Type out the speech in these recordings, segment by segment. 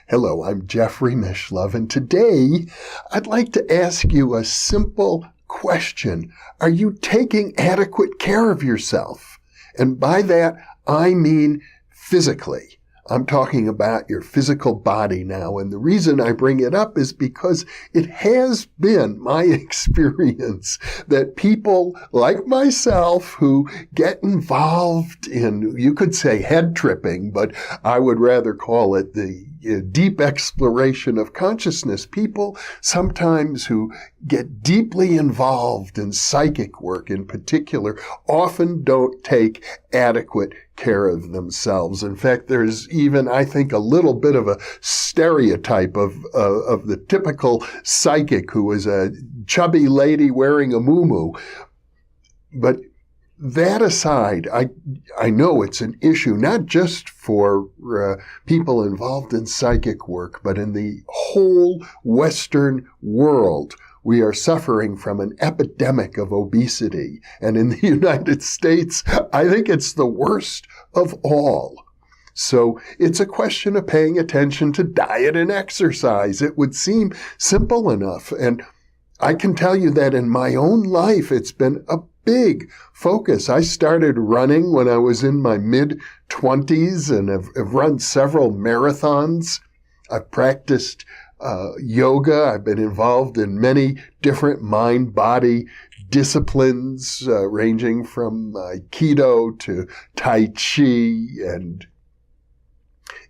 Hello, I'm Jeffrey Mishlove, and today I'd like to ask you a simple question. Are you taking adequate care of yourself? And by that, I mean physically. I'm talking about your physical body now, and the reason I bring it up is because it has been my experience that people like myself who get involved in, you could say head tripping, but I would rather call it the deep exploration of consciousness. People sometimes who get deeply involved in psychic work in particular often don't take adequate care of themselves. In fact, there's even, I think, a little bit of a stereotype of the typical psychic who is a chubby lady wearing a muumuu. But that aside, I know it's an issue, not just for people involved in psychic work, but in the whole Western world. We are suffering from an epidemic of obesity. And in the United States, I think it's the worst of all. So it's a question of paying attention to diet and exercise. It would seem simple enough. And I can tell you that in my own life, it's been a big focus. I started running when I was in my mid-20s and have run several marathons. I've practiced yoga. I've been involved in many different mind-body disciplines, ranging from Aikido to Tai Chi, and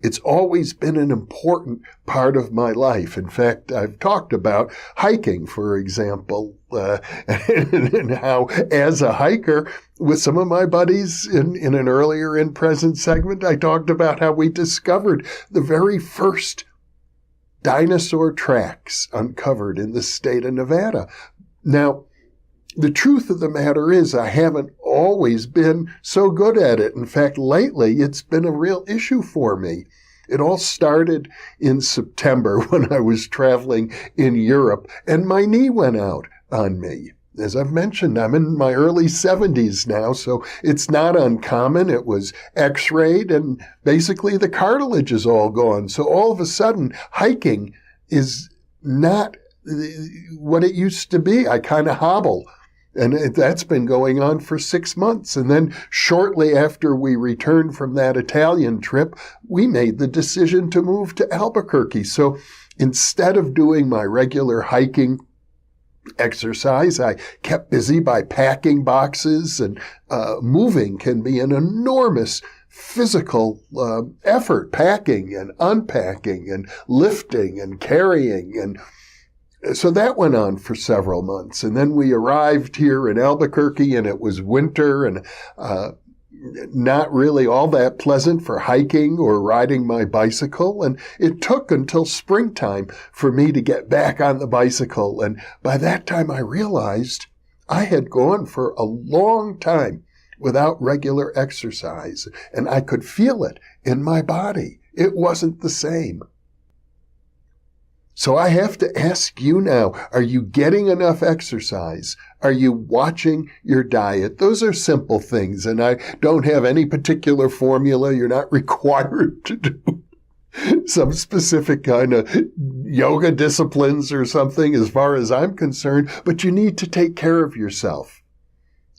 it's always been an important part of my life. In fact, I've talked about hiking, for example, and how as a hiker with some of my buddies in an earlier InPresence segment, I talked about how we discovered the very first dinosaur tracks uncovered in the state of Nevada. Now, the truth of the matter is I haven't always been so good at it. In fact, lately, it's been a real issue for me. It all started in September when I was traveling in Europe, and my knee went out on me. As I've mentioned, I'm in my early 70s now, so it's not uncommon. It was x-rayed, and basically the cartilage is all gone. So all of a sudden, hiking is not what it used to be. I kind of hobble. And that's been going on for 6 months. And then shortly after we returned from that Italian trip, we made the decision to move to Albuquerque. So instead of doing my regular hiking exercise, I kept busy by packing boxes, and moving can be an enormous physical effort, packing and unpacking and lifting and carrying. And so that went on for several months. And then we arrived here in Albuquerque, and it was winter and not really all that pleasant for hiking or riding my bicycle. And it took until springtime for me to get back on the bicycle. And by that time, I realized I had gone for a long time without regular exercise, and I could feel it in my body. It wasn't the same. So I have to ask you now, are you getting enough exercise? Are you watching your diet? Those are simple things, and I don't have any particular formula. You're not required to do some specific kind of yoga disciplines or something as far as I'm concerned, but you need to take care of yourself.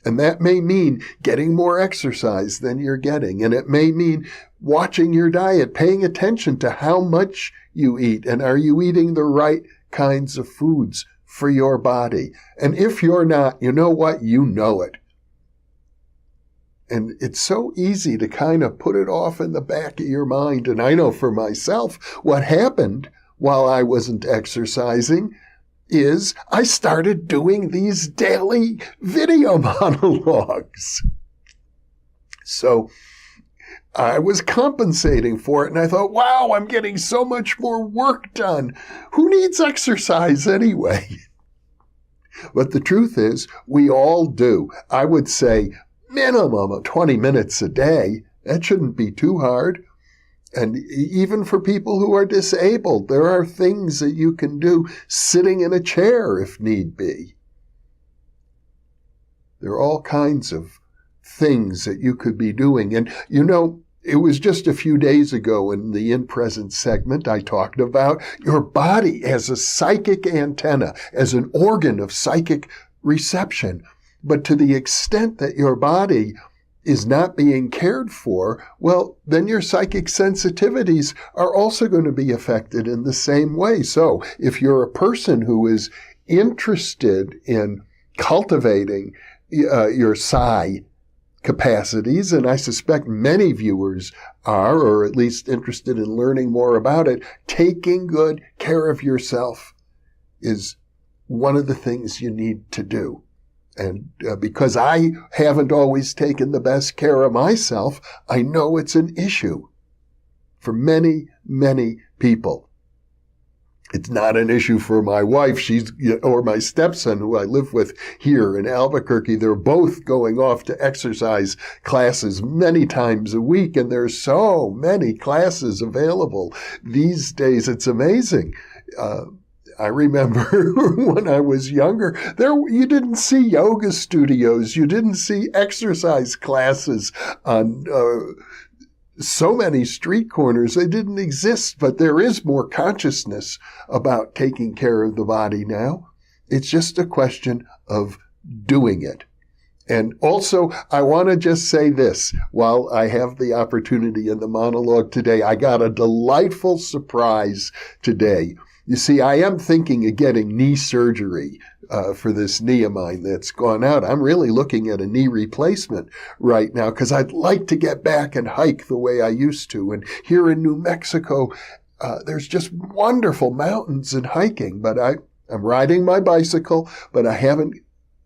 And that may mean getting more exercise than you're getting. And it may mean watching your diet, paying attention to how much you eat. And are you eating the right kinds of foods for your body? And if you're not, you know what? You know it. And it's so easy to kind of put it off in the back of your mind. And I know for myself, what happened while I wasn't exercising is I started doing these daily video monologues. So I was compensating for it, and I thought, wow, I'm getting so much more work done. Who needs exercise anyway? But the truth is, we all do. I would say minimum of 20 minutes a day. That shouldn't be too hard. And even for people who are disabled, there are things that you can do sitting in a chair if need be. There are all kinds of things that you could be doing. And, you know, It was just a few days ago in the InPresence segment, I talked about your body as a psychic antenna, as an organ of psychic reception. But to the extent that your body is not being cared for, well, then your psychic sensitivities are also going to be affected in the same way. So if you're a person who is interested in cultivating your psi capacities, and I suspect many viewers are, or at least interested in learning more about it, taking good care of yourself is one of the things you need to do. And because I haven't always taken the best care of myself, I know it's an issue for many, many people. It's not an issue for my wife, or my stepson, who I live with here in Albuquerque. They're both going off to exercise classes many times a week, and there's so many classes available these days. It's amazing. I remember when I was younger, you didn't see yoga studios, you didn't see exercise classes on so many street corners. They didn't exist, but there is more consciousness about taking care of the body now. It's just a question of doing it. And also, I want to just say this, while I have the opportunity in the monologue today, I got a delightful surprise today. You see, I am thinking of getting knee surgery for this knee of mine that's gone out. I'm really looking at a knee replacement right now because I'd like to get back and hike the way I used to. And here in New Mexico, there's just wonderful mountains and hiking. But I'm riding my bicycle, but I haven't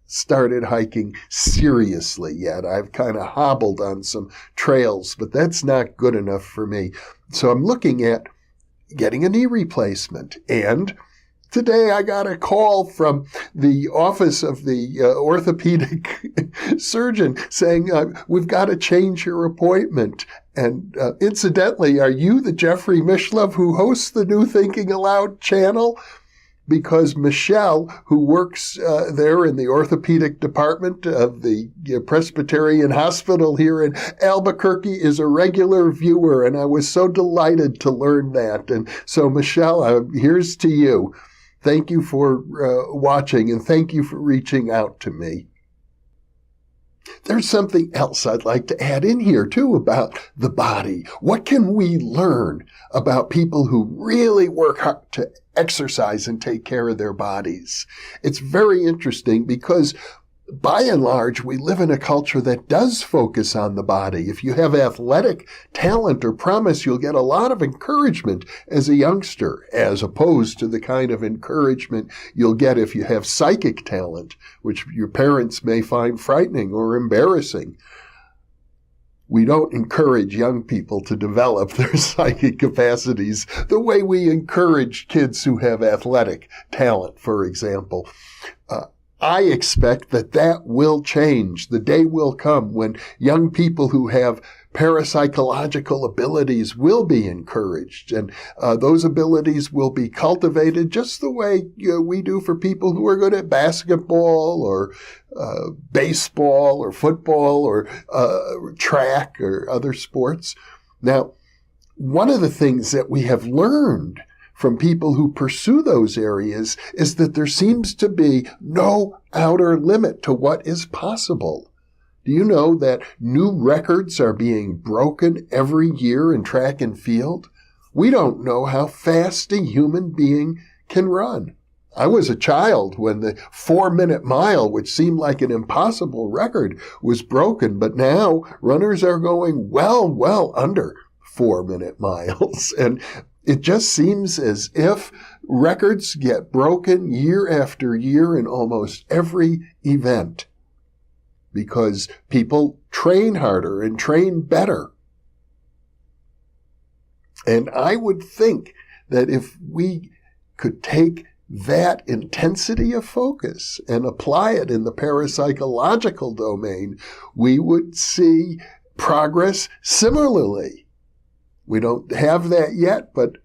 started hiking seriously yet. I've kind of hobbled on some trails, but that's not good enough for me. So I'm looking at getting a knee replacement. And today I got a call from the office of the orthopedic surgeon saying, we've got to change your appointment. And incidentally, are you the Jeffrey Mishlove who hosts the New Thinking Aloud channel? Because Michelle, who works there in the orthopedic department of the Presbyterian Hospital here in Albuquerque, is a regular viewer, and I was so delighted to learn that. And so, Michelle, here's to you. Thank you for watching, and thank you for reaching out to me. There's something else I'd like to add in here, too, about the body. What can we learn about people who really work hard to exercise and take care of their bodies? It's very interesting because, by and large, we live in a culture that does focus on the body. If you have athletic talent or promise, you'll get a lot of encouragement as a youngster, as opposed to the kind of encouragement you'll get if you have psychic talent, which your parents may find frightening or embarrassing. We don't encourage young people to develop their psychic capacities the way we encourage kids who have athletic talent, for example. I expect that will change. The day will come when young people who have parapsychological abilities will be encouraged, and those abilities will be cultivated just the way we do for people who are good at basketball or baseball or football or track or other sports. Now, one of the things that we have learned from people who pursue those areas is that there seems to be no outer limit to what is possible. Do you know that new records are being broken every year in track and field? We don't know how fast a human being can run. I was a child when the 4-minute mile, which seemed like an impossible record, was broken, but now runners are going well under 4-minute miles. And it just seems as if records get broken year after year in almost every event because people train harder and train better. And I would think that if we could take that intensity of focus and apply it in the parapsychological domain, we would see progress similarly. We don't have that yet, but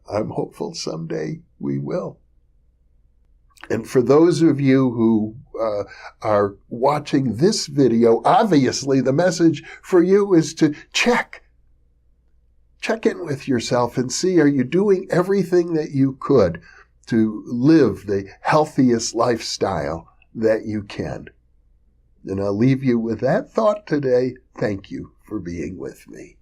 I'm hopeful someday we will. And for those of you who are watching this video, obviously the message for you is to check check in with yourself and see, are you doing everything that you could to live the healthiest lifestyle that you can? And I'll leave you with that thought today. Thank you for being with me.